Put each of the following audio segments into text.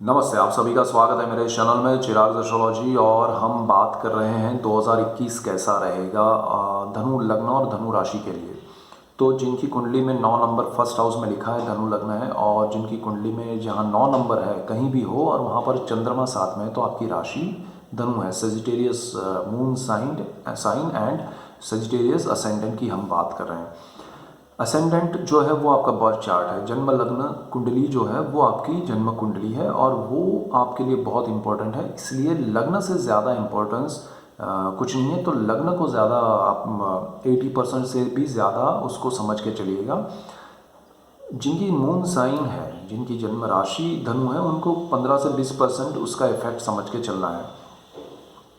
नमस्ते, आप सभी का स्वागत है मेरे चैनल में चिराग एस्ट्रोलॉजी। और हम बात कर रहे हैं 2021 कैसा रहेगा धनु लग्न और धनु राशि के लिए। तो जिनकी कुंडली में 9 नंबर फर्स्ट हाउस में लिखा है धनु लग्न है, और जिनकी कुंडली में जहां 9 नंबर है कहीं भी हो और वहां पर चंद्रमा साथ में है, तो आपकी राशि धनु है। Sagittarius moon sign and Sagittarius ascendant की हम बात कर रहे हैं। असेंडेंट जो है वो आपका बर्थ चार्ट है। जन्म लग्न कुंडली जो है वो आपकी जन्म कुंडली है और वो आपके लिए बहुत इंपॉर्टेंट है। इसलिए लग्न से ज़्यादा इम्पोर्टेंस कुछ नहीं है। तो लग्न को ज़्यादा आप 80% से भी ज़्यादा उसको समझ के चलिएगा। जिनकी मून साइन है, जिनकी जन्म राशि धनु है, उनको 15 से 20% उसका इफेक्ट समझ के चलना है।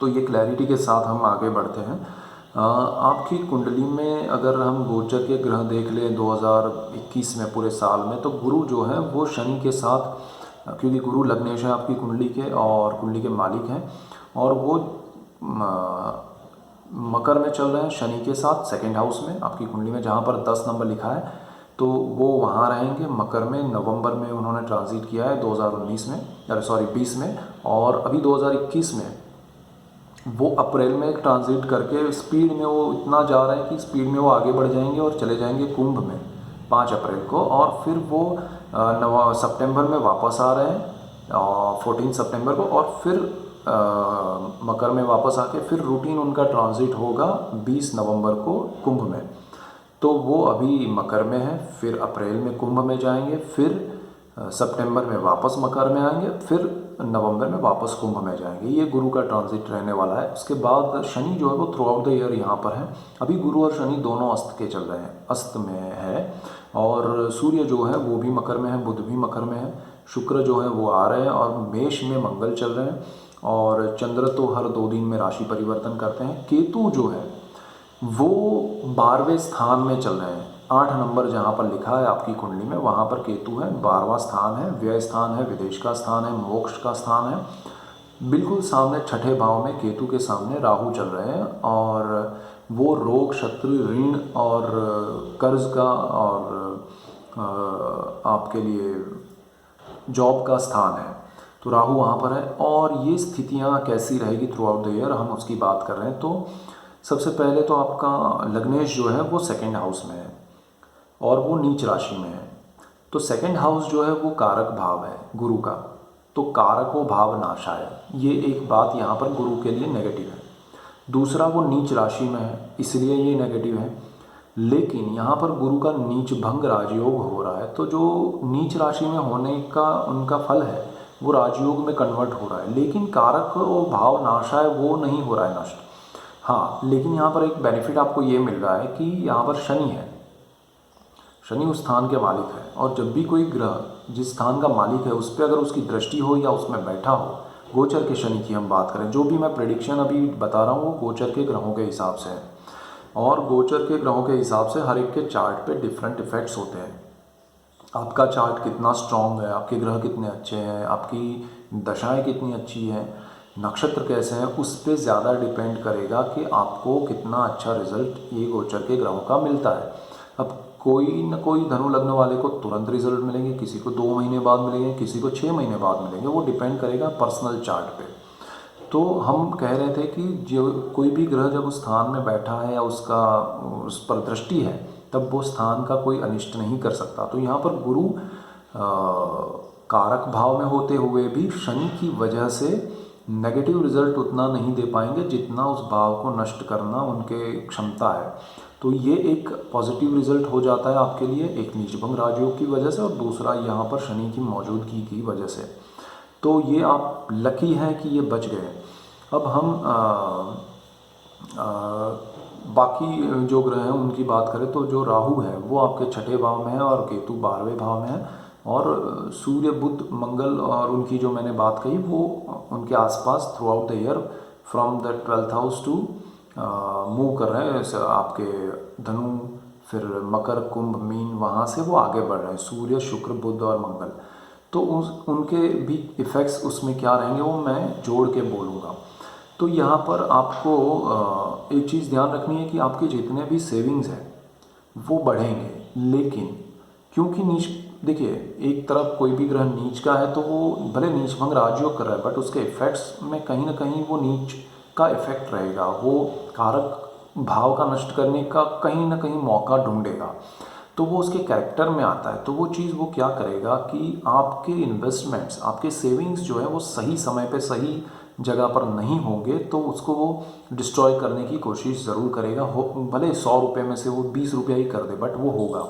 तो ये क्लैरिटी के साथ हम आगे बढ़ते हैं। आपकी कुंडली में अगर हम गोचर के ग्रह देख लें 2021 में पूरे साल में, तो गुरु जो है वो शनि के साथ, क्योंकि गुरु लग्नेश है आपकी कुंडली के और कुंडली के मालिक हैं, और वो मकर में चल रहे हैं शनि के साथ सेकंड हाउस में। आपकी कुंडली में जहाँ पर 10 नंबर लिखा है तो वो वहाँ रहेंगे मकर में। नवंबर में उन्होंने ट्रांजिट किया है 2019 में, 20 में, और अभी 2021 में वो अप्रैल में एक ट्रांजिट करके स्पीड में वो इतना जा रहे हैं कि स्पीड में वो आगे बढ़ जाएंगे और चले जाएंगे कुंभ में 5 अप्रैल को। और फिर वो सितंबर में वापस आ रहे हैं 14 सितंबर को, और फिर मकर में वापस आके फिर रूटीन उनका ट्रांजिट होगा 20 नवंबर को कुंभ में। तो वो अभी मकर में है, फिर अप्रैल में कुंभ में जाएंगे, फिर सितंबर में वापस मकर में आएंगे, फिर नवंबर में वापस कुंभ में जाएंगे। ये गुरु का ट्रांजिट रहने वाला है। उसके बाद शनि जो है वो थ्रू आउट द ईयर यहाँ पर है। अभी गुरु और शनि दोनों अस्त के चल रहे हैं, अस्त में है। और सूर्य जो है वो भी मकर में है, बुध भी मकर में है, शुक्र जो है वो आ रहे हैं, और मेष में मंगल चल रहे हैं, और चंद्र तो हर 2 दिन में राशि परिवर्तन करते हैं। केतु जो है वो 12वें स्थान में चल रहे हैं। 8 नंबर जहाँ पर लिखा है आपकी कुंडली में वहाँ पर केतु है। 12वां स्थान है, व्यय स्थान है, विदेश का स्थान है, मोक्ष का स्थान है। बिल्कुल सामने छठे भाव में केतु के सामने राहु चल रहे हैं, और वो रोग, शत्रु, ऋण और कर्ज का और आपके लिए जॉब का स्थान है। तो राहु वहाँ पर है। और ये स्थितियाँ कैसी रहेगी थ्रू आउट द ईयर, हम उसकी बात कर रहे हैं। तो सबसे पहले तो आपका लग्नेश जो है वो सेकंड हाउस में है और वो नीच राशि में है। तो सेकंड हाउस जो है वो कारक भाव है गुरु का, तो कारको भाव नाशाय, ये एक बात यहाँ पर गुरु के लिए नेगेटिव है। दूसरा, वो नीच राशि में है इसलिए ये नेगेटिव है। लेकिन यहाँ पर गुरु का नीच भंग राजयोग हो रहा है, तो जो नीच राशि में होने का उनका फल है वो राजयोग में कन्वर्ट हो रहा है। लेकिन कारक भाव नाशाय वो नहीं हो रहा है नष्ट। हाँ, लेकिन यहाँ पर एक बेनिफिट आपको ये मिल रहा है कि यहाँ पर शनि है, शनि उस स्थान के मालिक है। और जब भी कोई ग्रह जिस स्थान का मालिक है उस पर अगर उसकी दृष्टि हो या उसमें बैठा हो, गोचर के शनि की हम बात करें, जो भी मैं प्रेडिक्शन अभी बता रहा हूँ वो गोचर के ग्रहों के हिसाब से है, और गोचर के ग्रहों के हिसाब से हर एक के चार्ट पे डिफरेंट इफेक्ट्स होते हैं। आपका चार्ट कितना स्ट्रांग है, आपके ग्रह कितने अच्छे हैं, आपकी दशाएं कितनी अच्छी हैं, नक्षत्र कैसे हैं, उस पर ज़्यादा डिपेंड करेगा कि आपको कितना अच्छा रिजल्ट ये गोचर के ग्रहों का मिलता है। अब कोई न कोई धनु लग्न वाले को तुरंत रिजल्ट मिलेंगे, किसी को 2 महीने बाद मिलेंगे, किसी को 6 महीने बाद मिलेंगे, वो डिपेंड करेगा पर्सनल चार्ट पे। तो हम कह रहे थे कि जो कोई भी ग्रह जब उस स्थान में बैठा है या उसका उस पर दृष्टि है, तब वो स्थान का कोई अनिष्ट नहीं कर सकता। तो यहाँ पर गुरु कारक भाव में होते हुए भी शनि की वजह से नेगेटिव रिजल्ट उतना नहीं दे पाएंगे जितना उस भाव को नष्ट करना उनके क्षमता है। तो ये एक पॉजिटिव रिजल्ट हो जाता है आपके लिए, एक नीचभंग राजयोग की वजह से, और दूसरा यहाँ पर शनि की मौजूदगी की वजह से। तो ये आप लकी हैं कि ये बच गए। अब हम बाकी जो ग्रह हैं उनकी बात करें तो जो राहु है वो आपके छठे भाव में है और केतु 12वें भाव में है, और सूर्य, बुध, मंगल और उनकी जो मैंने बात कही वो उनके आसपास throughout the year from the 12th house to move कर रहे हैं। आपके धनु, फिर मकर, कुंभ, मीन, वहाँ से वो आगे बढ़ रहे हैं, सूर्य, शुक्र, बुध और मंगल। तो उनके भी इफ़ेक्ट्स उसमें क्या रहेंगे वो मैं जोड़ के बोलूँगा। तो यहाँ पर आपको एक चीज़ ध्यान रखनी है कि आपके जितने भी सेविंग्स हैं वो बढ़ेंगे, लेकिन क्योंकि नीच देखिए, एक तरफ कोई भी ग्रह नीच का है तो वो भले नीच भंग राजयोग कर रहा है, बट उसके इफेक्ट्स में कहीं ना कहीं वो नीच का इफेक्ट रहेगा, वो कारक भाव का नष्ट करने का कहीं ना कहीं मौका ढूंढेगा। तो वो उसके कैरेक्टर में आता है। तो वो चीज़ वो क्या करेगा कि आपके इन्वेस्टमेंट्स, आपके सेविंग्स जो है वो सही समय पे सही जगह पर नहीं होंगे तो उसको वो डिस्ट्रॉय करने की कोशिश ज़रूर करेगा। हो भले 100 रुपये में से वो 20 रुपया ही कर दे, बट वो होगा।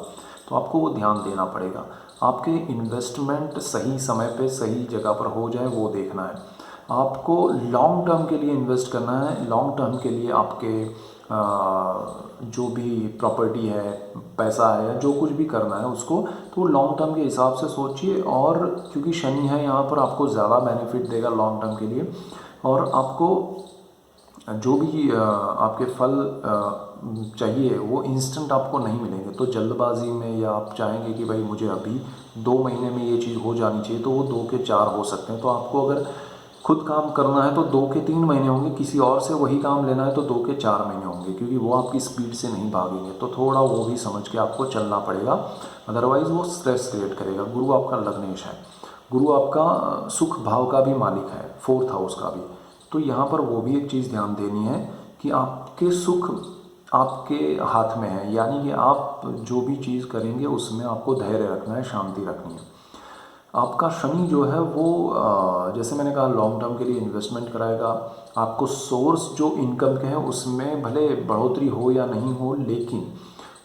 तो आपको वो ध्यान देना पड़ेगा। आपके इन्वेस्टमेंट सही समय पे सही जगह पर हो जाए, वो देखना है। आपको लॉन्ग टर्म के लिए इन्वेस्ट करना है। लॉन्ग टर्म के लिए आपके जो भी प्रॉपर्टी है, पैसा है, या जो कुछ भी करना है उसको, तो लॉन्ग टर्म के हिसाब से सोचिए। और क्योंकि शनि है यहाँ पर, आपको ज़्यादा बेनिफिट देगा लॉन्ग टर्म के लिए। और आपको जो भी आपके फल चाहिए वो इंस्टेंट आपको नहीं मिलेंगे। तो जल्दबाजी में, या आप चाहेंगे कि भाई मुझे अभी 2 महीने में ये चीज़ हो जानी चाहिए, तो वो 2 के 4 हो सकते हैं। तो आपको अगर खुद काम करना है तो 2 के 3 महीने होंगे, किसी और से वही काम लेना है तो 2 के 4 महीने होंगे, क्योंकि वो आपकी स्पीड से नहीं भागेंगे। तो थोड़ा वो भी समझ के आपको चलना पड़ेगा, अदरवाइज़ वो स्ट्रेस क्रिएट करेगा। गुरु आपका लग्नेश है, गुरु आपका सुख भाव का भी मालिक है, 4th हाउस का भी। तो यहाँ पर वो भी एक चीज़ ध्यान देनी है कि आपके सुख आपके हाथ में है, यानी कि आप जो भी चीज़ करेंगे उसमें आपको धैर्य रखना है, शांति रखनी है। आपका शनि जो है वो जैसे मैंने कहा लॉन्ग टर्म के लिए इन्वेस्टमेंट कराएगा। आपको सोर्स जो इनकम के हैं उसमें भले बढ़ोतरी हो या नहीं हो, लेकिन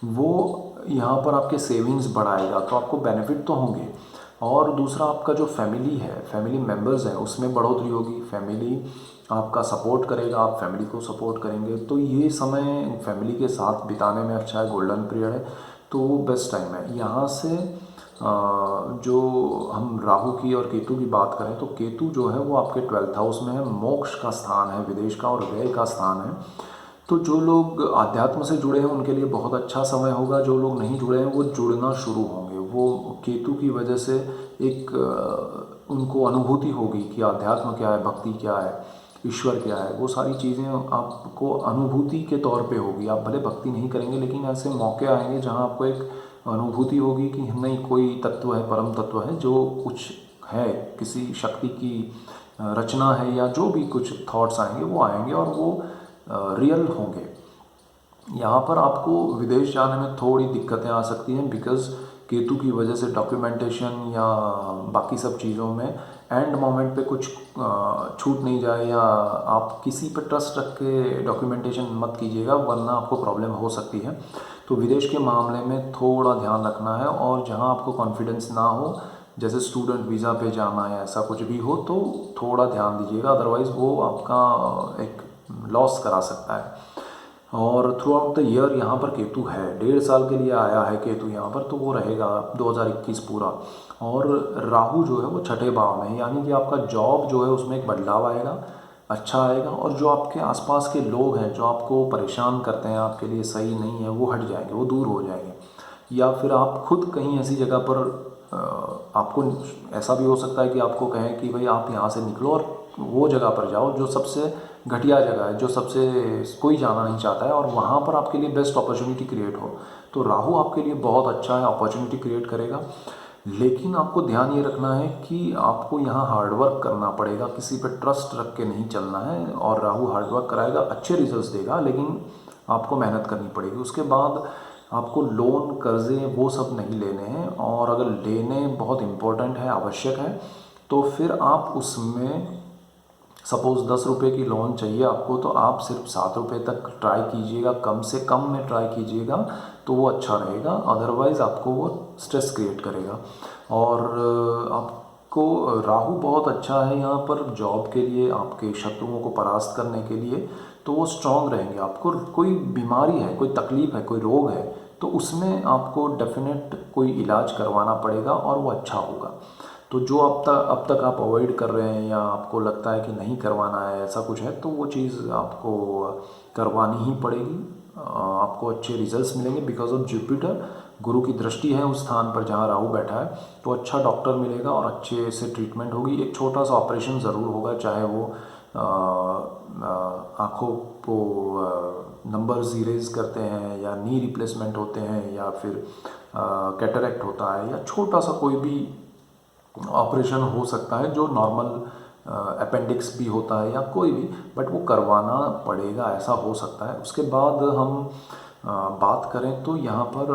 वो यहाँ पर आपके सेविंग्स बढ़ाएगा, तो आपको बेनिफिट तो होंगे। और दूसरा, आपका जो फैमिली है, फैमिली मेम्बर्स हैं, उसमें बढ़ोतरी होगी। फैमिली आपका सपोर्ट करेगा, आप फैमिली को सपोर्ट करेंगे। तो ये समय फैमिली के साथ बिताने में अच्छा है, गोल्डन पीरियड है, तो वो बेस्ट टाइम है। यहाँ से जो हम राहु की और केतु की बात करें तो केतु जो है वो आपके 12th हाउस में है, मोक्ष का स्थान है, विदेश का और व्यय का स्थान है। तो जो लोग आध्यात्म से जुड़े हैं उनके लिए बहुत अच्छा समय होगा। जो लोग नहीं जुड़े हैं वो जुड़ना शुरू होंगे। वो केतु की वजह से एक उनको अनुभूति होगी कि आध्यात्म क्या है, भक्ति क्या है, ईश्वर क्या है। वो सारी चीज़ें आपको अनुभूति के तौर पे होगी। आप भले भक्ति नहीं करेंगे, लेकिन ऐसे मौके आएंगे जहाँ आपको एक अनुभूति होगी कि नहीं, कोई तत्व है, परम तत्व है, जो कुछ है, किसी शक्ति की रचना है, या जो भी कुछ थॉट्स आएंगे वो आएंगे और वो रियल होंगे। यहाँ पर आपको विदेश जाने में थोड़ी दिक्कतें आ सकती हैं, बिकॉज़ केतु की वजह से डॉक्यूमेंटेशन या बाकी सब चीज़ों में एंड मोमेंट पे कुछ छूट नहीं जाए, या आप किसी पे ट्रस्ट रख के डॉक्यूमेंटेशन मत कीजिएगा, वरना आपको प्रॉब्लम हो सकती है। तो विदेश के मामले में थोड़ा ध्यान रखना है। और जहाँ आपको कॉन्फिडेंस ना हो, जैसे स्टूडेंट वीज़ा पे जाना या ऐसा कुछ भी हो, तो थोड़ा ध्यान दीजिएगा, अदरवाइज़ वो आपका एक लॉस करा सकता है। और थ्रू आउट द ईयर यहाँ पर केतु है, 1.5 साल के लिए आया है केतु यहाँ पर, तो वो रहेगा 2021 पूरा। और राहु जो है वो 6ठे भाव में है, यानी कि आपका जॉब जो है उसमें एक बदलाव आएगा, अच्छा आएगा। और जो आपके आसपास के लोग हैं जो आपको परेशान करते हैं, आपके लिए सही नहीं है, वो हट जाएंगे, वो दूर हो जाएंगे। या फिर आप खुद कहीं ऐसी जगह पर आपको ऐसा भी हो सकता है कि आपको कहें कि भाई आप यहाँ से निकलो और वो जगह पर जाओ जो सबसे घटिया जगह है, जो सबसे कोई जाना नहीं चाहता है, और वहाँ पर आपके लिए बेस्ट अपॉर्चुनिटी क्रिएट हो। तो राहु आपके लिए बहुत अच्छा है, अपॉर्चुनिटी क्रिएट करेगा। लेकिन आपको ध्यान ये रखना है कि आपको यहाँ हार्डवर्क करना पड़ेगा, किसी पे ट्रस्ट रख के नहीं चलना है। और राहु हार्डवर्क कराएगा, अच्छे रिजल्ट्स देगा, लेकिन आपको मेहनत करनी पड़ेगी। उसके बाद आपको लोन, कर्जे वो सब नहीं लेने हैं, और अगर लेने बहुत इम्पोर्टेंट है, आवश्यक है, तो फिर आप उसमें सपोज़ 10 रुपये की लोन चाहिए आपको, तो आप सिर्फ 7 रुपये तक ट्राई कीजिएगा, कम से कम में ट्राई कीजिएगा, तो वो अच्छा रहेगा। अदरवाइज़ आपको वो स्ट्रेस क्रिएट करेगा। और आपको राहु बहुत अच्छा है यहाँ पर जॉब के लिए, आपके शत्रुओं को परास्त करने के लिए, तो वो स्ट्रांग रहेंगे। आपको कोई बीमारी है, कोई तकलीफ़ है, कोई रोग है, तो उसमें आपको डेफिनेट कोई इलाज करवाना पड़ेगा और वो अच्छा होगा। तो जो अब तक आप अवॉइड कर रहे हैं, या आपको लगता है कि नहीं करवाना है, ऐसा कुछ है, तो वो चीज़ आपको करवानी ही पड़ेगी। आपको अच्छे रिजल्ट्स मिलेंगे बिकॉज ऑफ जुपिटर, गुरु की दृष्टि है उस स्थान पर जहाँ राहु बैठा है। तो अच्छा डॉक्टर मिलेगा और अच्छे से ट्रीटमेंट होगी। एक छोटा सा ऑपरेशन ज़रूर होगा, चाहे वो आँखों को नंबर्स इरेज करते हैं, या नी रिप्लेसमेंट होते हैं, या फिर कैटरेक्ट होता है या छोटा सा कोई भी ऑपरेशन हो सकता है जो नॉर्मल अपेंडिक्स भी होता है या कोई भी, बट वो करवाना पड़ेगा, ऐसा हो सकता है। उसके बाद हम बात करें तो यहाँ पर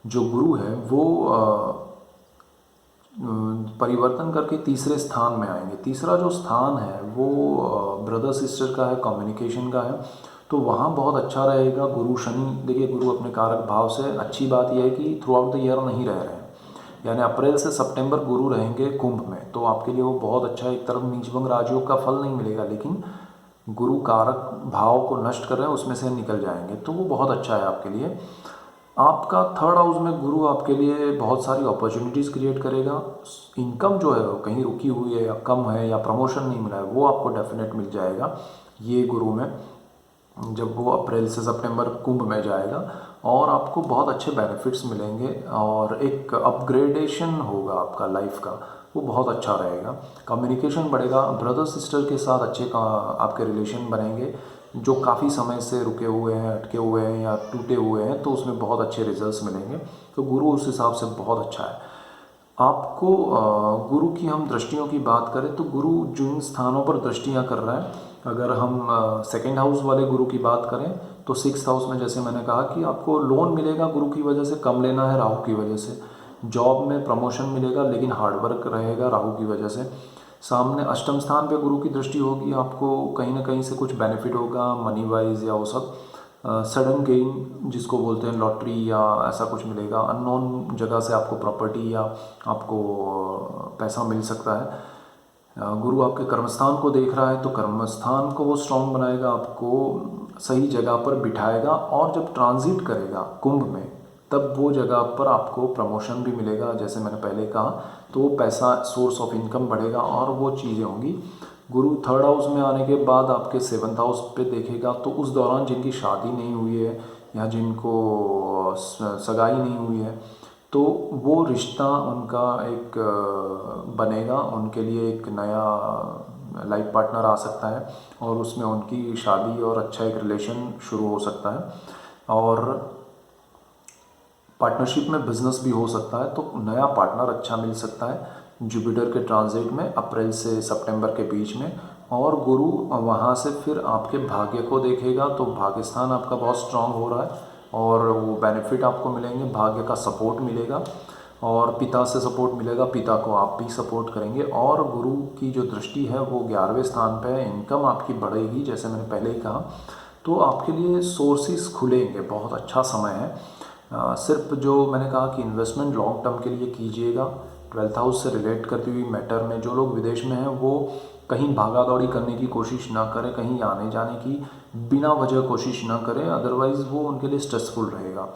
जो गुरु है वो परिवर्तन करके तीसरे स्थान में आएंगे। तीसरा जो स्थान है वो ब्रदर सिस्टर का है, कम्युनिकेशन का है, तो वहाँ बहुत अच्छा रहेगा। गुरु शनि, देखिए गुरु अपने कारक भाव से, अच्छी बात यह है कि थ्रू आउट द ईयर नहीं रह रहे हैं, यानी अप्रैल से सितंबर गुरु रहेंगे कुंभ में, तो आपके लिए वो बहुत अच्छा है। एक तरफ नीचभंग राजयोग का फल नहीं मिलेगा, लेकिन गुरु कारक भाव को नष्ट कर रहे हैं, उसमें से निकल जाएंगे, तो वो बहुत अच्छा है आपके लिए। आपका थर्ड हाउस में गुरु आपके लिए बहुत सारी अपॉर्चुनिटीज़ क्रिएट करेगा। इनकम जो है वो कहीं रुकी हुई है या कम है या प्रमोशन नहीं मिला है, वो आपको डेफिनेट मिल जाएगा ये गुरु में, जब वो अप्रैल से सितंबर कुंभ में जाएगा, और आपको बहुत अच्छे बेनिफिट्स मिलेंगे और एक अपग्रेडेशन होगा आपका लाइफ का, वो बहुत अच्छा रहेगा। कम्युनिकेशन बढ़ेगा, ब्रदर सिस्टर के साथ अच्छे आपके रिलेशन बनेंगे, जो काफ़ी समय से रुके हुए हैं, अटके हुए हैं या टूटे हुए हैं, तो उसमें बहुत अच्छे रिजल्ट्स मिलेंगे। तो गुरु उस हिसाब से बहुत अच्छा है आपको। गुरु की हम दृष्टियों की बात करें तो गुरु जिन स्थानों पर दृष्टियां कर रहा है, अगर हम सेकंड हाउस वाले गुरु की बात करें तो सिक्स्थ हाउस में, जैसे मैंने कहा कि आपको लोन मिलेगा गुरु की वजह से, कम लेना है राहु की वजह से। जॉब में प्रमोशन मिलेगा लेकिन हार्डवर्क रहेगा राहु की वजह से। सामने अष्टम स्थान पे गुरु की दृष्टि होगी, आपको कहीं ना कहीं से कुछ बेनिफिट होगा मनी वाइज, या वो सब सडन गेन जिसको बोलते हैं लॉटरी या ऐसा कुछ मिलेगा, अननोन जगह से आपको प्रॉपर्टी या आपको पैसा मिल सकता है। गुरु आपके कर्मस्थान को देख रहा है तो कर्मस्थान को वो स्ट्रॉन्ग बनाएगा, आपको सही जगह पर बिठाएगा, और जब ट्रांजिट करेगा कुंभ में तब वो जगह पर आपको प्रमोशन भी मिलेगा, जैसे मैंने पहले कहा, तो वो पैसा सोर्स ऑफ इनकम बढ़ेगा और वो चीज़ें होंगी। गुरु थर्ड हाउस में आने के बाद आपके सेवन्थ हाउस पे देखेगा, तो उस दौरान जिनकी शादी नहीं हुई है या जिनको सगाई नहीं हुई है, तो वो रिश्ता उनका एक बनेगा, उनके लिए एक नया लाइफ पार्टनर आ सकता है और उसमें उनकी शादी और अच्छा एक रिलेशन शुरू हो सकता है, और पार्टनरशिप में बिजनेस भी हो सकता है, तो नया पार्टनर अच्छा मिल सकता है जुपिटर के ट्रांजिट में अप्रैल से सितंबर के बीच में। और गुरु वहाँ से फिर आपके भाग्य को देखेगा, तो भाग्य स्थान आपका बहुत स्ट्रांग हो रहा है और वो बेनिफिट आपको मिलेंगे, भाग्य का सपोर्ट मिलेगा और पिता से सपोर्ट मिलेगा, पिता को आप भी सपोर्ट करेंगे। और गुरु की जो दृष्टि है वो 11वें स्थान पे है, इनकम आपकी बढ़ेगी, जैसे मैंने पहले ही कहा, तो आपके लिए सोर्सेज खुलेंगे, बहुत अच्छा समय है। सिर्फ जो मैंने कहा कि इन्वेस्टमेंट लॉन्ग टर्म के लिए कीजिएगा। 12th हाउस से रिलेट करती हुई मैटर में जो लोग विदेश में हैं वो कहीं भागा दौड़ी करने की कोशिश ना करें, कहीं आने जाने की बिना वजह कोशिश ना करें, अदरवाइज़ वो उनके लिए स्ट्रेसफुल रहेगा।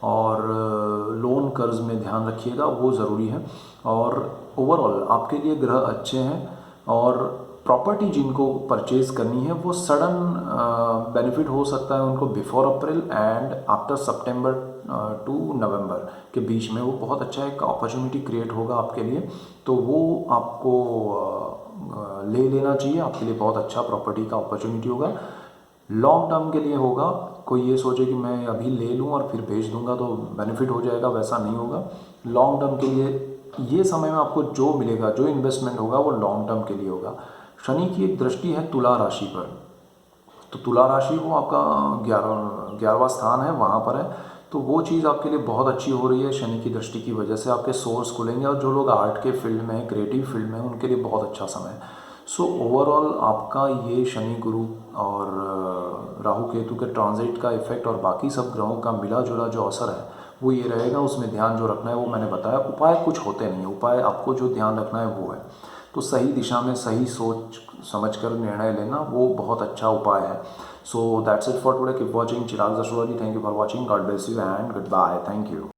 और लोन कर्ज में ध्यान रखिएगा, वो ज़रूरी है। और ओवरऑल आपके लिए ग्रह अच्छे हैं, और प्रॉपर्टी जिनको परचेज़ करनी है वो सडन बेनिफिट हो सकता है उनको बिफोर अप्रैल एंड आफ्टर सितंबर टू नवंबर के बीच में, वो बहुत अच्छा एक अपॉर्चुनिटी क्रिएट होगा आपके लिए, तो वो आपको ले लेना चाहिए, आपके लिए बहुत अच्छा प्रॉपर्टी का अपॉर्चुनिटी होगा। लॉन्ग टर्म के लिए होगा, कोई ये सोचे कि मैं अभी ले लूँ और फिर बेच दूंगा तो बेनिफिट हो जाएगा, वैसा नहीं होगा। लॉन्ग टर्म के लिए ये समय में आपको जो मिलेगा, जो इन्वेस्टमेंट होगा वो लॉन्ग टर्म के लिए होगा। शनि की एक दृष्टि है तुला राशि पर, तो तुला राशि वो आपका 11वां स्थान है, वहाँ पर है, तो वो चीज़ आपके लिए बहुत अच्छी हो रही है। शनि की दृष्टि की वजह से आपके सोर्स खुलेंगे, और जो लोग आर्ट के फील्ड में हैं, क्रिएटिव फील्ड में हैं, उनके लिए बहुत अच्छा समय है। सो ओवरऑल आपका ये शनि गुरु और राहु केतु के ट्रांजिट का इफेक्ट और बाकी सब ग्रहों का मिला जुला जो असर है वो ये रहेगा। उसमें ध्यान जो रखना है वो मैंने बताया, उपाय कुछ होते नहीं है, उपाय आपको जो ध्यान रखना है वो है, तो सही दिशा में सही सोच समझकर निर्णय लेना वो बहुत अच्छा उपाय है। So that's it for today, keep watching Chirag astrology, thank you for watching, God bless you and goodbye, thank you.